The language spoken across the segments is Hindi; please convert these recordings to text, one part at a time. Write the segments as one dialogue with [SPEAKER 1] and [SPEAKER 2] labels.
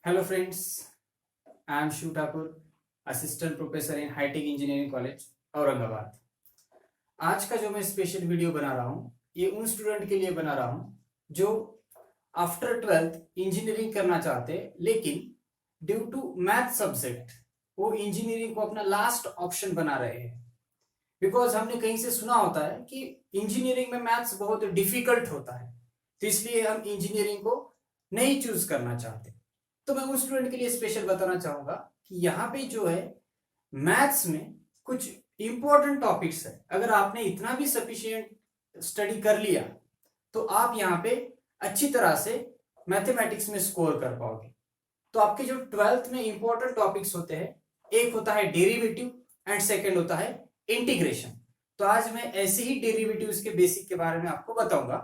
[SPEAKER 1] Hello friends, I am Shiv Thakur, assistant professor in Hitech engineering college Aurangabad. आज का जो मैं स्पेशल वीडियो बना रहा हूँ ये उन स्टूडेंट के लिए बना रहा हूँ जो आफ्टर 12th इंजीनियरिंग करना चाहते हैं, लेकिन ड्यू टू मैथ सब्जेक्ट वो इंजीनियरिंग को अपना लास्ट ऑप्शन बना रहे हैं। बिकॉज हमने कहीं से सुना होता है कि इंजीनियरिंग में मैथ्स बहुत डिफिकल्ट होता है, तो इसलिए हम इंजीनियरिंग को नहीं चूज करना चाहते। तो मैं उस स्टूडेंट के लिए स्पेशल बताना चाहूंगा कि यहाँ पे जो है मैथ्स में कुछ इंपॉर्टेंट टॉपिक्स है। अगर आपने इतना भी सफिशिएंट स्टडी कर लिया तो आप यहाँ पे अच्छी तरह से मैथमेटिक्स में स्कोर कर पाओगे। तो आपके जो 12th में इंपॉर्टेंट टॉपिक्स होते हैं, एक होता है डेरिवेटिव एंड सेकेंड होता है इंटीग्रेशन। तो आज मैं ऐसे ही डेरिवेटिव्स के बेसिक के बारे में आपको बताऊंगा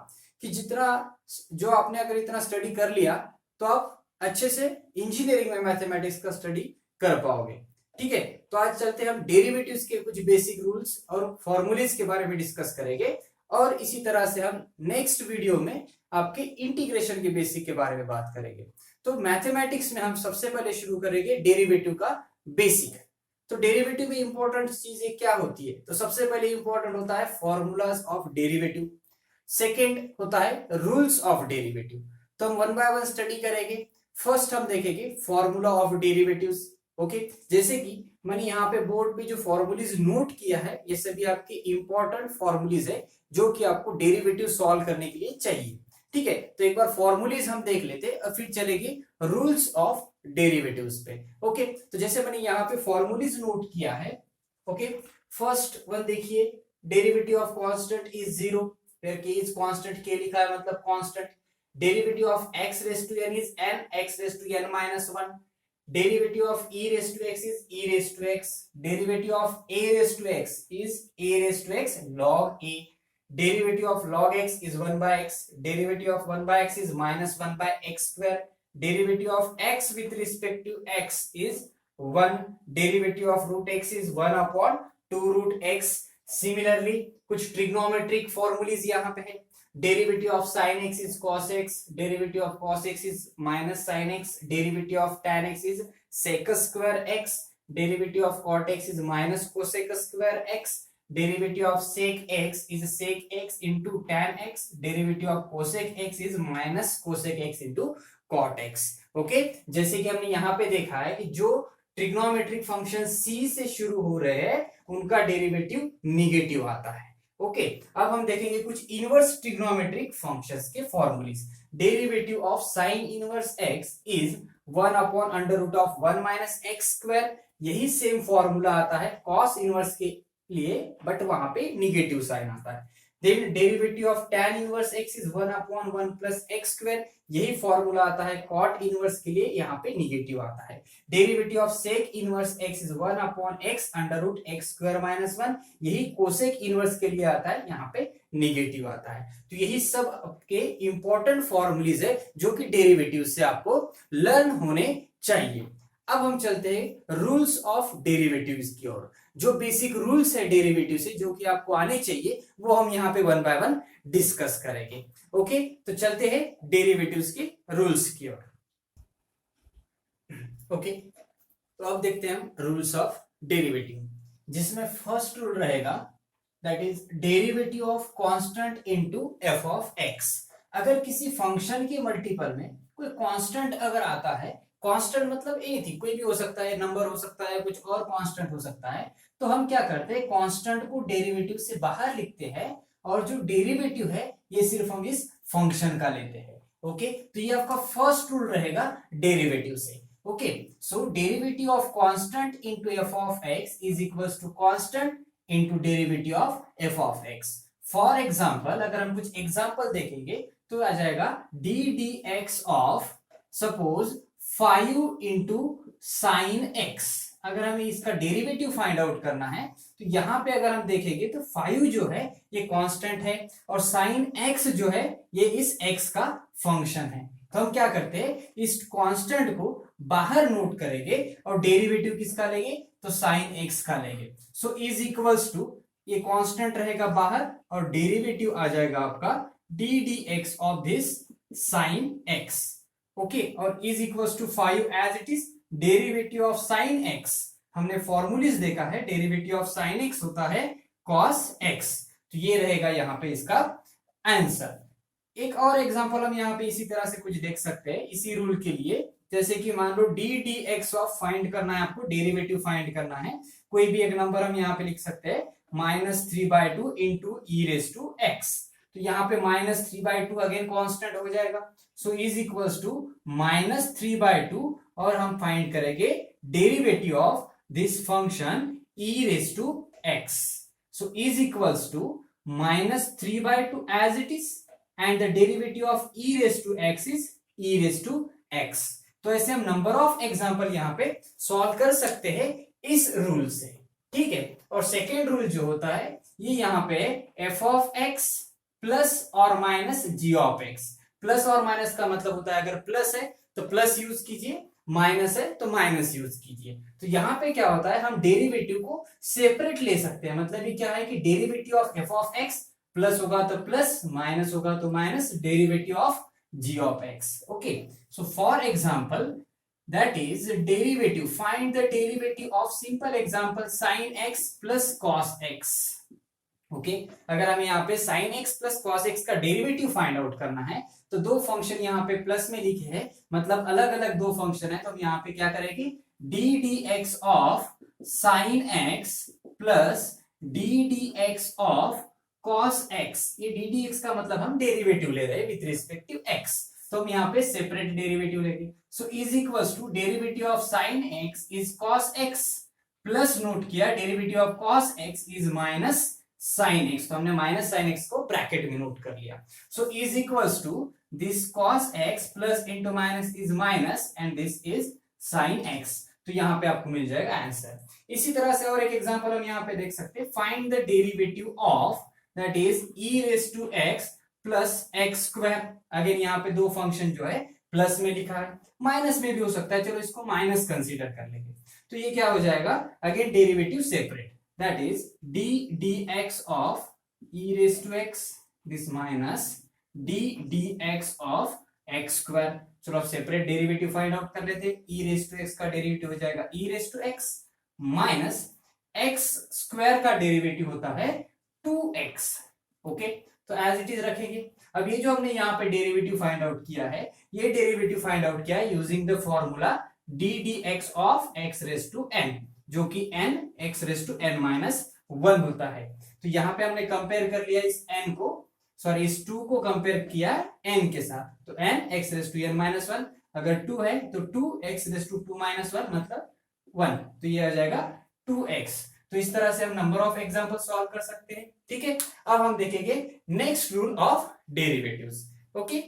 [SPEAKER 1] कि जितना जो आपने अगर इतना स्टडी कर लिया तो आप अच्छे से इंजीनियरिंग में मैथमेटिक्स का स्टडी कर पाओगे। ठीक है, तो आज चलते हैं हम डेरिवेटिव्स के कुछ बेसिक रूल्स और फॉर्मूलेस के बारे में डिस्कस करेंगे, और इसी तरह से हम नेक्स्ट वीडियो में आपके इंटीग्रेशन के बेसिक के बारे में बात करेंगे। तो मैथमेटिक्स में हम सबसे पहले शुरू करेंगे डेरिवेटिव का बेसिक। तो डेरिवेटिव में इंपॉर्टेंट चीजें क्या होती है? तो सबसे पहले इंपॉर्टेंट होता है फॉर्मूलाज ऑफ डेरिवेटिव, सेकेंड होता है रूल्स ऑफ डेरिवेटिव। तो हम वन बाय वन स्टडी करेंगे। फर्स्ट हम देखेंगे फॉर्मूला ऑफ डेरिवेटिव्स। ओके, जैसे कि मैंने यहाँ पे बोर्ड पे जो फॉर्मूलीज नोट किया है ये सभी आपके इंपॉर्टेंट फॉर्मूलीज है जो कि आपको डेरिवेटिव सॉल्व करने के लिए चाहिए। ठीक है, तो एक बार फॉर्मूलीज हम देख लेते और फिर चलेंगे रूल्स ऑफ डेरिवेटिव्स पे। ओके, तो जैसे मैंने यहाँ पे फॉर्मूलीज नोट किया है। ओके, फर्स्ट वन देखिए, derivative of constant is zero, फिर के इज कांस्टेंट, के लिखा है मतलब constant. Derivative of x raised to n is n x raised to n minus 1. Derivative of e raised to x is e raised to x. Derivative of a raised to x is a raised to x log a. Derivative of log x is 1 by x. Derivative of 1 by x is minus 1 by x square. Derivative of x with respect to x is 1. Derivative of root x is 1 upon 2 root x. Similarly, कुछ ट्रिग्नोमेट्रिक फॉर्मूलीज यहाँ पे है। Derivative of sin x is cos x, derivative of cos x is minus sin x, derivative of tan x is sec square x, derivative of cot x is minus cosec square x, derivative of sec x is sec x into tan x, derivative of cosec x is minus cosec x into cot x. Okay, जैसे कि हमने यहाँ पे देखा है कि जो ट्रिग्नोमेट्रिक फंक्शन c से शुरू हो रहे हैं उनका डेरिवेटिव निगेटिव आता है। ओके, अब हम देखेंगे कुछ इनवर्स ट्रिग्नोमेट्रिक फंक्शंस के formulas. Derivative of sine inverse x is 1 upon under root of 1 minus x square. यही सेम फॉर्मूला आता है कॉस इनवर्स के लिए, बट वहां पे निगेटिव साइन आता है। Then derivative of tan inverse x is 1 upon 1 plus x square. यही फॉर्मूला आता है कॉट इनवर्स के लिए, यहाँ पे निगेटिव आता है। Derivative of sec inverse x is 1 upon x under root x square minus 1। यही कोसेक इनवर्स के लिए आता है, यहाँ पे निगेटिव आता है। तो यही सब आपके इंपॉर्टेंट फॉर्मूलीज है जो कि डेरिवेटिव से आपको लर्न होने चाहिए। अब हम चलते हैं रूल्स ऑफ डेरिवेटिव्स की ओर। जो बेसिक रूल्स है डेरिवेटिव से जो कि आपको आने चाहिए वो हम यहाँ पे वन बाय वन डिस्कस करेंगे। ओके, तो चलते हैं डेरिवेटिव्स के रूल्स की ओर। ओके, तो अब देखते हैं हम रूल्स ऑफ डेरिवेटिव, जिसमें फर्स्ट रूल रहेगा that is derivative of constant into f of x. अगर किसी फंक्शन के मल्टीपल में कोई कांस्टेंट अगर आता है, कांस्टेंट मतलब एनीथिंग, कोई भी हो सकता है, नंबर हो सकता है, कुछ और कांस्टेंट हो सकता है, तो हम क्या करते हैं कांस्टेंट को डेरिवेटिव से बाहर लिखते हैं और जो डेरिवेटिव है ये सिर्फ हम इस फंक्शन का लेते हैं। ओके, तो ये आपका फर्स्ट रूल रहेगा डेरिवेटिव से। Okay, so derivative of constant into f of x is equals to constant into derivative of f of x. For example अगर हम कुछ एग्जांपल देखेंगे तो आ जाएगा d D x of suppose 5 into sine x. अगर हमें इसका डेरिवेटिव फाइंड आउट करना है तो यहां पे अगर हम देखेंगे तो 5 जो है ये कांस्टेंट है और साइन x जो है ये इस x का फंक्शन है। तो हम क्या करते हैं इस कांस्टेंट को बाहर नोट करेंगे और डेरिवेटिव किसका लेंगे तो साइन x का लेंगे। सो इज इक्वल्स टू ये कांस्टेंट रहेगा बाहर और डेरिवेटिव आ जाएगा आपका D D x of this sine x। Okay, और is equal to 5 as it is derivative of sine X, हमने फॉर्मूलीज देखा है, डेरिवेटिव ऑफ साइन एक्स होता है कॉस एक्स, तो ये रहेगा यहाँ पे इसका आंसर। एक और एग्जांपल हम यहाँ पे इसी तरह से कुछ देख सकते हैं इसी रूल के लिए, जैसे कि मान लो D D x of find करना है आपको, डेरिवेटिव फाइंड करना है, कोई भी एक नंबर हम यहाँ पे लिख सकते हैं -3/2 into e raise to x, तो यहाँ पे -3/2 अगेन कांस्टेंट हो जाएगा, सो इज इक्वल्स टू -3/2 और हम फाइंड करेंगे derivative of this function e raise to x, so is equals to -3/2 as it is and the derivative of e raised to x is e raised to x। तो ऐसे हम नंबर ऑफ एग्जांपल यहाँ पे सॉल्व कर सकते हैं इस रूल से, ठीक है। और सेकेंड रूल जो होता है ये यहाँ पे f ऑफ x प्लस और minus g of x, plus और माइनस का मतलब होता है अगर प्लस है तो प्लस यूज कीजिए, माइनस है तो माइनस यूज कीजिए। तो यहाँ पे क्या होता है हम डेरिवेटिव को सेपरेट ले सकते हैं, मतलब ये क्या है कि derivative of f of x plus होगा तो प्लस, माइनस होगा तो minus, derivative of g of x। Okay, so for example that is derivative, find the derivative of simple example sin x plus cos x। Okay, अगर हमें यहाँ पे sin x plus cos x का डेरिवेटिव फाइंड आउट करना है तो दो फंक्शन यहाँ पे प्लस में लिखे हैं, मतलब अलग अलग दो फंक्शन है, तो हम यहाँ पे क्या करेंगे D D x of sin x plus D D x of cos x, ये डी डी एक्स का मतलब हम डेरिवेटिव ले रहे हैं विथ रिस्पेक्टिव x, तो हम यहाँ पे सेपरेट डेरिवेटिव लेंगे, so is equals to derivative of sin x is cos x plus note किया derivative of cos x is minus sin x, तो हमने माइनस sin x को ब्रैकेट में नोट कर लिया, so is equals to this cos x plus into minus is minus and this is sin x, तो यहाँ पे आपको मिल जाएगा आंसर। इसी तरह से और एक एग्जांपल हम यहाँ पे देख सकते हैं, find the derivative of that is e raised to x plus x square, again यहाँ पे दो फंक्शन जो है प्लस में लिखा है, माइनस में भी हो सकता है, चलो इसको माइनस कंसीडर कर लेंगे, तो ये क्या हो जाएगा again derivative separate, that is d dx of e raised to x this minus d dx of x square, चलो अब सेपरेट डेरिवेटिव फाइंड आउट कर लेते हैं, e raised to x का डेरिवेटिव हो जाएगा e raised to x minus x square का डेरिवेटिव होता है 2x। ओके, तो एज इट इज रखेंगे। अब ये जो हमने यहाँ पे डेरिवेटिव फाइंड आउट किया है, ये डेरिवेटिव फाइंड आउट किया है using the formula d D x of x raise to n, जो कि n x raise to n minus 1 होता है, तो यहाँ पे हमने कंपेयर कर लिया इस n को, सॉरी इस 2 को कंपेयर किया n के साथ, तो n x raise to n minus 1, अगर 2 है तो 2x रेज टू 2 माइनस 1 मतलब 1, तो ये आ जाएगा 2x। तो इस तरह से हम नंबर ऑफ एग्जांपल सॉल्व कर सकते हैं, ठीक है। अब हम देखेंगे next rule of derivatives. Okay,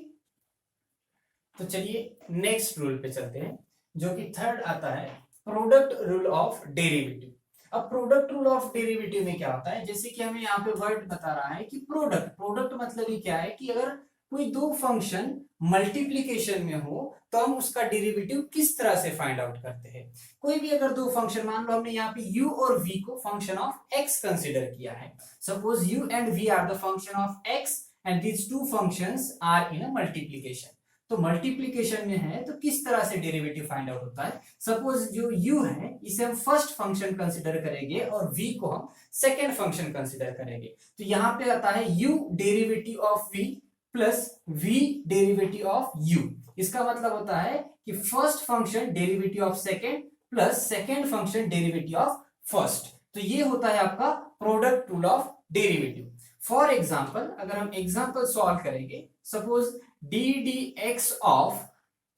[SPEAKER 1] तो चलिए नेक्स्ट रूल पे चलते हैं, जो कि थर्ड आता है प्रोडक्ट रूल ऑफ डेरिवेटिव। अब प्रोडक्ट रूल ऑफ डेरिवेटिव में क्या होता है, जैसे कि हमें यहाँ पे वर्ड बता रहा है कि प्रोडक्ट, प्रोडक्ट मतलब ये क्या है कि अगर कोई दो फंक्शन मल्टीप्लीकेशन में हो तो हम उसका डेरिवेटिव किस तरह से फाइंड आउट करते हैं। कोई भी अगर दो फंक्शन, मान लो हमने यहाँ पे u और v को फंक्शन ऑफ x कंसीडर किया है, suppose u and v are the function of x and these two functions are in a multiplication, तो मल्टीप्लीकेशन में है तो किस तरह से डेरिवेटिव फाइंड आउट होता है। सपोज जो u है इसे हम फर्स्ट फंक्शन कंसीडर करेंगे और v को हम सेकेंड फंक्शन कंसीडर करेंगे, तो यहाँ पे आता है u derivative of v plus v derivative of u, इसका मतलब होता है कि first function derivative of second plus second function derivative of first, तो ये होता है आपका product rule of derivative. For example अगर हम एग्जांपल सॉल्व करेंगे, suppose d D x of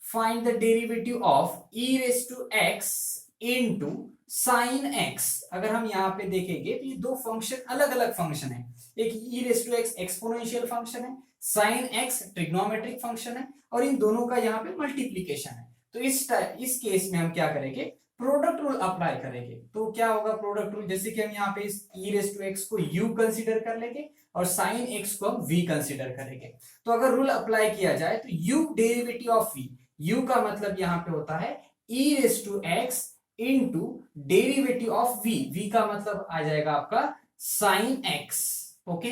[SPEAKER 1] find the derivative of e raise to x into sin x, अगर हम यहाँ पे देखेंगे तो ये दो फंक्शन अलग अलग फंक्शन है, एक e raise to x exponential function है, sin x ट्रिग्नोमेट्रिक फंक्शन है, और इन दोनों का यहाँ पे मल्टीप्लीकेशन है, तो इस केस में हम क्या करेंगे प्रोडक्ट रूल अप्लाई करेंगे। तो क्या होगा प्रोडक्ट रूल, जैसे कि हम यहाँ पे इस e रेज टू x को u कंसीडर कर लेंगे और sin x को हम v कंसीडर करेंगे, तो अगर रूल अप्लाई किया जाए तो u derivative of v, u का मतलब यहाँ पे होता है e raise to x into derivative of v, v का मतलब आ जाएगा आपका sin x। Okay,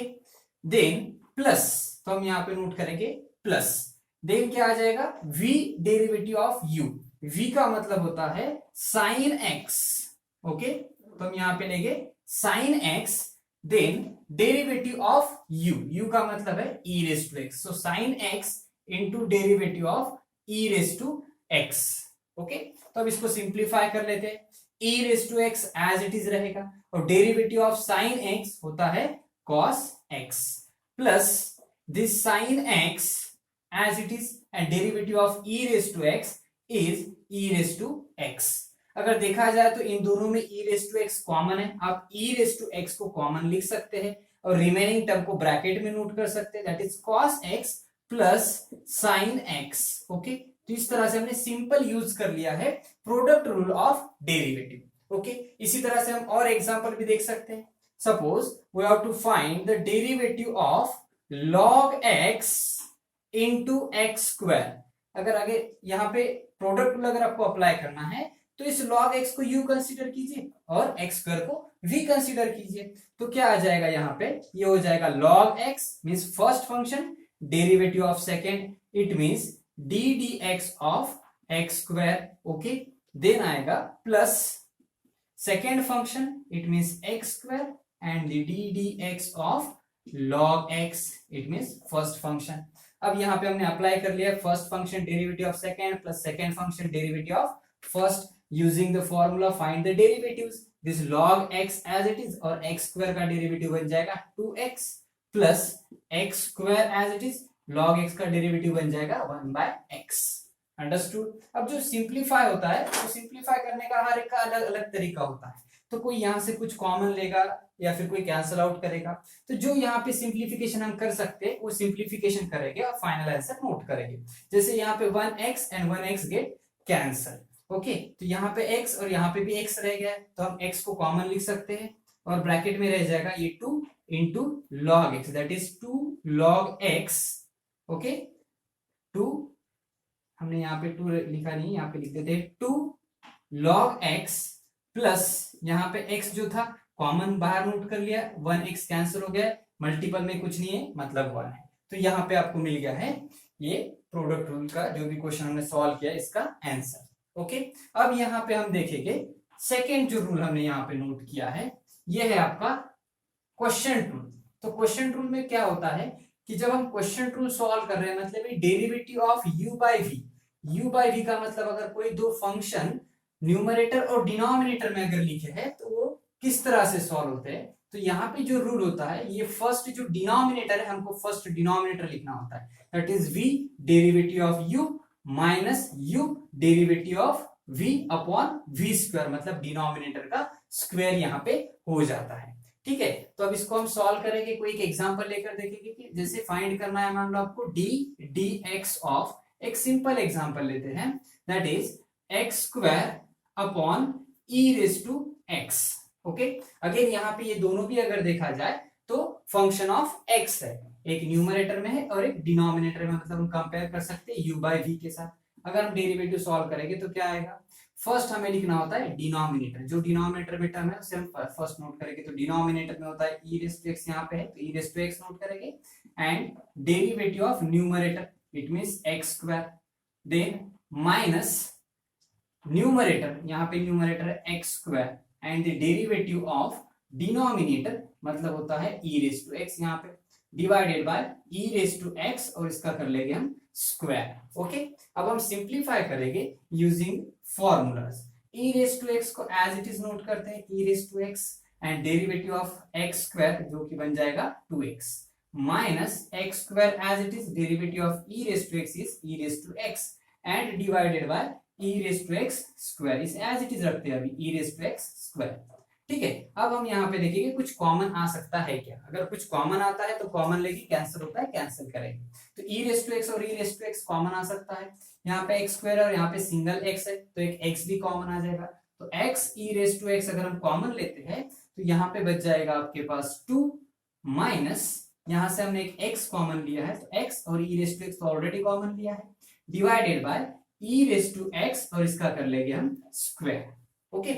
[SPEAKER 1] then plus, तो हम यहाँ पे नोट करेंगे प्लस देन क्या आ जाएगा v derivative of u। v का मतलब होता है साइन x। ओके, तो हम यहां पे लेंगे sine x, then derivative of u। u का मतलब है e raise to x, so sine x into derivative of e raise to x। Okay, तो अब इसको सिंप्लीफाई कर लेते हैं। e raise to x as it is रहेगा, और डेरिवेटिव ऑफ साइन x होता है cos x, plus this sine x as it is and derivative of e raised to x is e raised to x। अगर देखा जाए तो इन दोनों में e raised to x common है, आप e raised to x को कॉमन लिख सकते हैं और रिमेनिंग टर्म को ब्रैकेट में नोट कर सकते हैं, that is cos x plus sin x। Okay, तो इस तरह से हमने सिंपल यूज कर लिया है product rule of derivative. Okay, इसी तरह से हम और एग्जांपल भी देख सकते हैं। Suppose we have to find the derivative of log x into x square. अगर आगे यहाँ पे प्रोडक्ट रूल अगर आपको अप्लाई करना है तो इस log x को u कंसीडर कीजिए और x स्क्वायर को v कंसीडर कीजिए, तो क्या आ जाएगा यहाँ पे, ये हो जाएगा log x means first function, derivative of second it means d dx ऑफ x स्क्वायर। ओके, देन आएगा plus second function it means x square and d dx ऑफ log x it means first function. अब यहाँ पे हमने अप्लाई कर लिया first function derivative of second plus second function derivative of first, using the formula find the derivatives, this log x as it is, और x स्क्वायर का डेरिवेटिव बन जाएगा 2x plus x square as it is, log x का डेरिवेटिव बन जाएगा 1/x। अंडरस्टूड। अब जो सिंप्लीफाई होता है तो सिंप्लीफाई करने का हर एक का अलग अलग तरीका होता है, तो कोई यहाँ से कुछ कॉमन लेगा या फिर कोई कैंसल आउट करेगा, तो जो यहाँ पे सिंप्लीफिकेशन हम कर सकते हैं वो सिंप्लीफिकेशन करेंगे और फाइनल आंसर नोट करेंगे। जैसे यहाँ पे 1x and 1x get cancel. Okay, तो यहाँ पे x और यहाँ पे भी x रह गया है, तो हम x को कॉमन लिख सकते हैं और ब्रैकेट में रह जाएगा ये 2 into log x, that is 2 log x। Okay, 2 हमने यहाँ पे 2 लिखा नहीं, यहाँ पे लिख देते हैं 2 log x प्लस यहाँ पे x जो था कॉमन बाहर नोट कर लिया, 1x कैंसिल हो गया, मल्टीपल में कुछ नहीं है मतलब 1 है, तो यहाँ पे आपको मिल गया है ये प्रोडक्ट रूल का जो भी क्वेश्चन हमने सॉल्व किया इसका आंसर। ओके, अब यहाँ पे हम देखेंगे सेकेंड जो रूल हमने यहाँ पे नोट किया है ये है आपका क्वेश्चन रूल। तो क्वेश्चन रूल में क्या होता है कि जब हम क्वेश्चन रूल सॉल्व कर रहे हैं मतलब derivative of u by v का मतलब अगर कोई दो फंक्शन न्यूमरेटर और डिनोमिनेटर में अगर लिखे हैं तो वो किस तरह से सॉल्व होते हैं, तो यहाँ पे जो रूल होता है ये फर्स्ट जो डिनोमिनेटर है हमको फर्स्ट डिनोमिनेटर लिखना होता है, that is v derivative of u minus u derivative of v upon v square, मतलब डिनोमिनेटर का स्क्वायर यहाँ पे हो जाता है। ठीक है, तो अब इसको हम सॉल्व करेंगे, कोई एक एग्जांपल लेकर देखेंगे कि जैसे फाइंड करना है, मान लो आपको d dx ऑफ, एक सिंपल एग्जांपल लेते हैं, that is x square upon e raise to x। Okay, again यहाँ पे ये दोनों भी अगर देखा जाए तो फंक्शन ऑफ x है, एक न्यूमरेटर में है और एक डिनोमिनेटर में, मतलब हम कंपेयर कर सकते हैं u बाई v के साथ। अगर हम डेरिवेटिव सॉल्व करेंगे तो क्या आएगा, फर्स्ट हमें लिखना होता है डिनोमिनेटर, जो डिनोमिनेटर में टर्म है उसे हम फर्स्ट नोट करेंगे, तो डिनोमिनेटर में होता है e रेज टू x, यहाँ पे है तो e raise to x note करेंगे, and derivative of numerator it means x square, then minus numerator, यहाँ पे न्यूमरेटर है x square and the derivative of denominator मतलब होता है e रेज टू x, यहाँ पे divided by e raise to x और इसका कर लेंगे हम स्क्वायर। ओके, अब हम सिंप्लीफाई करेंगे using formulas, e raise to x को एज इट इज नोट करते हैं e raise to x and derivative of x square जो कि बन जाएगा 2x minus x square as it is derivative of e raise to x is e raise to x and divided by e raise to x square, इस एज इट इज रखते हैं अभी e raise to x square. ठीक है, अब हम यहाँ पे देखेंगे कुछ कॉमन आ सकता है क्या, अगर कुछ कॉमन आता है तो कॉमन लेके कैंसिल होता है कैंसिल करेंगे, तो e रेज टू x और e raise to x common आ सकता है, यहाँ पे x स्क्वायर और यहाँ पे सिंगल x है तो एक x भी कॉमन आ जाएगा, तो x e raise to x अगर हम कॉमन लेते हैं तो यहाँ पे बच जाएगा आपके पास 2 माइनस, यहाँ से हमने एक x कॉमन लिया है तो x और e रेज टू x तो ऑलरेडी कॉमन लिया है, divided by e raise to x और इसका कर लेंगे हम स्क्वायर। ओके,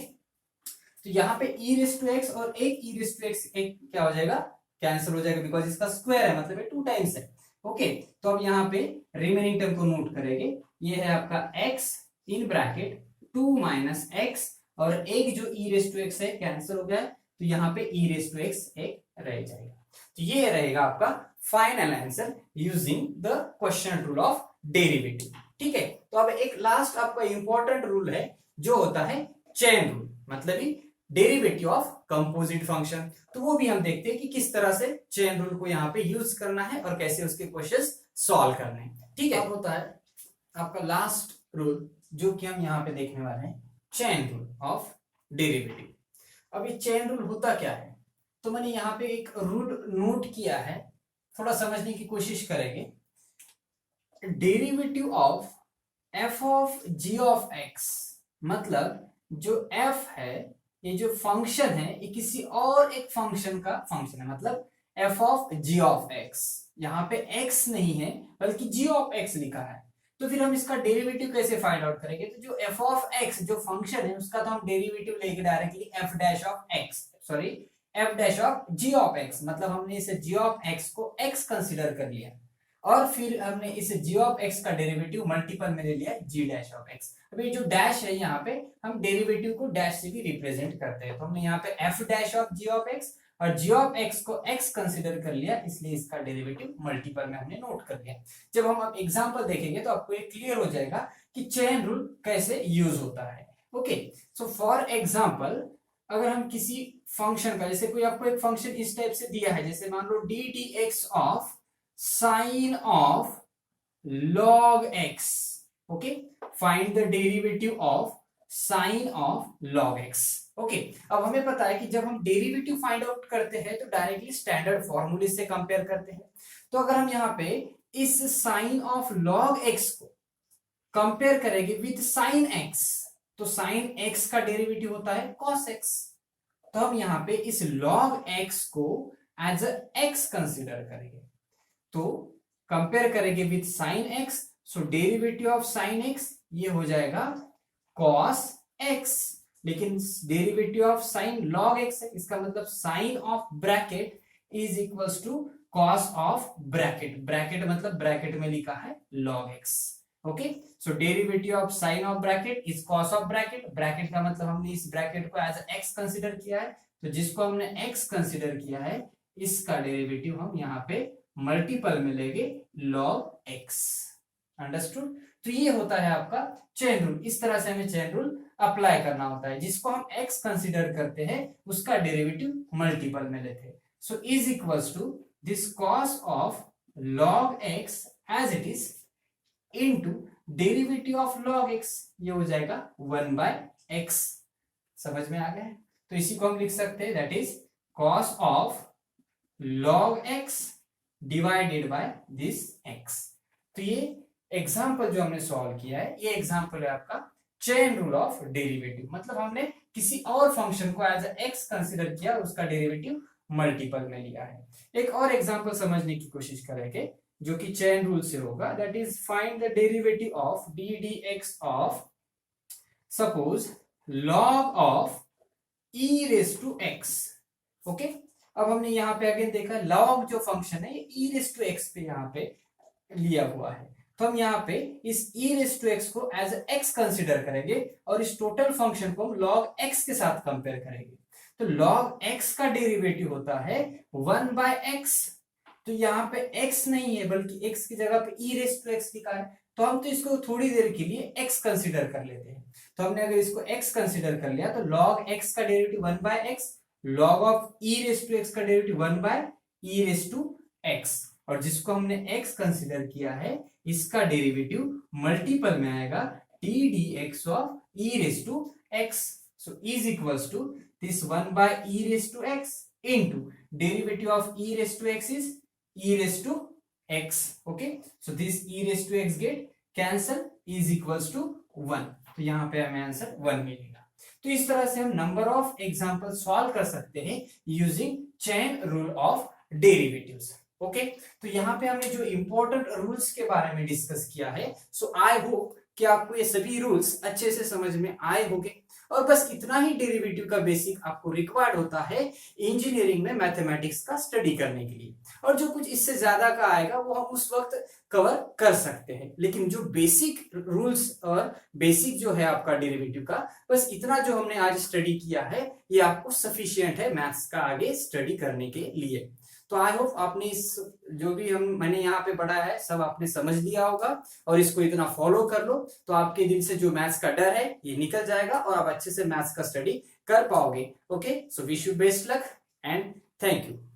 [SPEAKER 1] तो यहाँ पे e रेज टू x और एक e रेज टू x एक क्या हो जाएगा कैंसिल हो जाएगा, बिकॉज इसका स्क्वायर है मतलब ये 2 टाइम्स है, ओके, तो अब यहाँ पे रिमेनिंग टर्म को नोट करेंगे। ये है आपका x in bracket 2 minus x, और एक जो e रेस टू एक्स है कैंसिल हो गया है, तो यहाँ पे e रेस टू एक्स एक रह जाएगा। तो ये रहेगा आपका final answer using the question rule of derivative. ठीक है, तो अब एक लास्ट आपका इंपॉर्टेंट रूल है जो होता है चेन रूल, मतलब डेरिवेटिव ऑफ कंपोजिट फंक्शन। तो वो भी हम देखते हैं कि किस तरह से चेन रूल को यहाँ पे यूज करना है और कैसे उसके क्वेश्चंस सॉल्व करने हैं। ठीक है, अब होता है आपका लास्ट रूल जो कि हम यहाँ पे देखने वाले हैं, चेन रूल ऑफ डेरिवेटिव। अब ये चेन रूल होता क्या है, तो मैंने यहाँ पे एक रूल नोट किया है, थोड़ा समझने की कोशिश करेंगे। Derivative of f of g of x, मतलब जो एफ है, ये जो फंक्शन है, ये किसी और एक फंक्शन का फंक्शन है, मतलब f of g of x. यहाँ पे एक्स नहीं है बल्कि जी ऑफ एक्स लिखा है, तो फिर हम इसका डेरिवेटिव कैसे फाइंड आउट करेंगे? तो जो एफ ऑफ एक्स जो फंक्शन है उसका तो हम डेरिवेटिव लेके directly f dash of x, sorry f dash of g of x, मतलब हमने इसे जी ऑफ एक्स को एक्स कंसिडर कर लिया और फिर हमने इस जी ऑफ एक्स का डेरिवेटिव मल्टीपल में ले लिया जी डैश ऑफ एक्स। अभी जो डैश है यहाँ पे हम डेरिवेटिव को डैश से भी रिप्रेजेंट करते हैं, तो हमने यहाँ पे f dash of g of x और जी ऑफ एक्स को एक्स कंसिडर कर लिया, इसलिए इसका डेरिवेटिव मल्टीपल में हमने नोट कर लिया। जब हम अब एग्जांपल देखेंगे तो आपको ये क्लियर हो जाएगा कि चेन रूल कैसे यूज होता है। ओके, सो फॉर एग्जांपल अगर हम किसी फंक्शन का, जैसे कोई आपको एक फंक्शन इस टाइप से दिया है, जैसे मान लो D D x of sine of log x, okay, find the derivative of sine of log x। Okay, अब हमें पता है कि जब हम डेरिवेटिव फाइंड आउट करते हैं तो डायरेक्टली स्टैंडर्ड फॉर्मूले से कंपेयर करते हैं। तो अगर हम यहाँ पे इस साइन ऑफ log x को कंपेयर करेंगे विद साइन x, तो साइन x का डेरिवेटिव होता है cos x, तो हम यहाँ पे इस log x को एज अ x कंसिडर करेंगे, तो कंपेयर करेंगे with sine x, so derivative of sine x ये हो जाएगा cos x, लेकिन derivative of sine log x है, इसका मतलब sine of bracket is equals to cos of bracket, bracket मतलब ब्रैकेट में लिखा है log x। Okay, so derivative of sine of bracket is cos of bracket, bracket का मतलब हमने इस ब्रैकेट को एज x कंसिडर किया है, तो जिसको हमने x कंसिडर किया है इसका डेरिवेटिव हम यहाँ पे मल्टीपल में लेंगे log x। अंडरस्टूड? तो ये होता है आपका चेन रूल, इस तरह से हमें चेन रूल अप्लाई करना होता है, जिसको हम x कंसीडर करते हैं उसका डेरिवेटिव मल्टीपल में लेते हैं। So is equals to this cos of log x as it is into derivative of log x, ये हो जाएगा 1/x। समझ में आ गया है? तो इसी को हम लिख सकते हैं that is cos of log x divided by this x। तो ये एग्जाम्पल जो हमने सॉल्व किया है, ये एग्जाम्पल है आपका चेन रूल ऑफ डेरिवेटिव, मतलब हमने किसी और फंक्शन को एज एक्स कंसीडर किया, उसका डेरिवेटिव मल्टीपल में लिया है। एक और एग्जाम्पल समझने की कोशिश करेंगे जो कि चेन रूल से होगा, that is find the derivative of d D x of suppose log of e raise to x। Okay, अब हमने यहाँ पे अगेन देखा log जो फंक्शन है ये e रेस टू x पे यहाँ पे लिया हुआ है, तो हम यहाँ पे इस e रेस टू x को एज x कंसीडर करेंगे और इस टोटल फंक्शन को हम log x के साथ कंपेयर करेंगे। तो log x का डेरिवेटिव होता है 1/x, तो यहाँ पे x नहीं है बल्कि x की जगह पे e रेस टू x लिखा है, तो हम तो इसको थोड़ी देर के लिए x कंसीडर कर लेते हैं। तो हमने अगर इसको x कंसीडर कर लिया तो log x का derivative 1/x, log of e raise to x का derivative 1/e raise to x, और जिसको हमने x कंसीडर किया है इसका डेरिवेटिव मल्टीपल में आएगा d dx of e raise to x। So is equals to this 1/e raise to x into derivative of e raise to x is e raise to x। Okay, so this e raise to x get cancel is equals to 1, तो यहाँ पे हमें आंसर 1 मिलेगा। तो इस तरह से हम नंबर ऑफ एग्जांपल सॉल्व कर सकते हैं using chain rule of derivatives. Okay, तो यहाँ पे हमने जो इंपॉर्टेंट रूल्स के बारे में डिस्कस किया है, सो आई होप कि आपको ये सभी रूल्स अच्छे से समझ में आए होंगे और बस इतना ही डेरिवेटिव का बेसिक आपको रिक्वायर्ड होता है इंजीनियरिंग में मैथमेटिक्स का स्टडी करने के लिए। और जो कुछ इससे ज्यादा का आएगा वो हम उस वक्त कवर कर सकते हैं, लेकिन जो बेसिक रूल्स और बेसिक जो है आपका डेरिवेटिव का, बस इतना जो हमने आज स्टडी किया है ये आपको सफिशिएंट है मैथ्स का आगे स्टडी करने के लिए। तो आई होप आपने इस जो भी मैंने यहाँ पे पढ़ा है सब आपने समझ लिया होगा, और इसको इतना फॉलो कर लो तो आपके दिल से जो मैथ्स का डर है ये निकल जाएगा और आप अच्छे से मैथ्स का स्टडी कर पाओगे। Okay, so wish you best luck and thank you.